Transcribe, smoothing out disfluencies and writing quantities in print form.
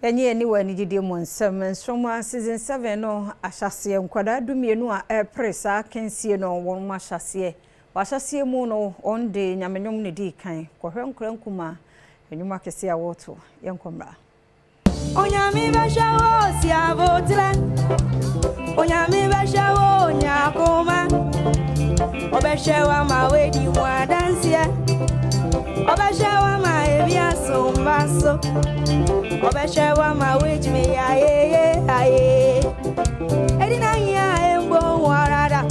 Anigyee Anigyee mu nsɛm Nsoromma season 7 no ahyase nkwada dumienu a presa kensie no won ma ahyase wahyase mu no on de nyamenyom ne di kan kohwe nkurankuma enwuma kese a woto yenkomra Onyami bashawo si avotira Onyami bashawo nyakoma Obeshewa ma wedi wa dansia Obeshewa ma ebia sombaso Obeshewa ma wedi me aye Edina ya embo warada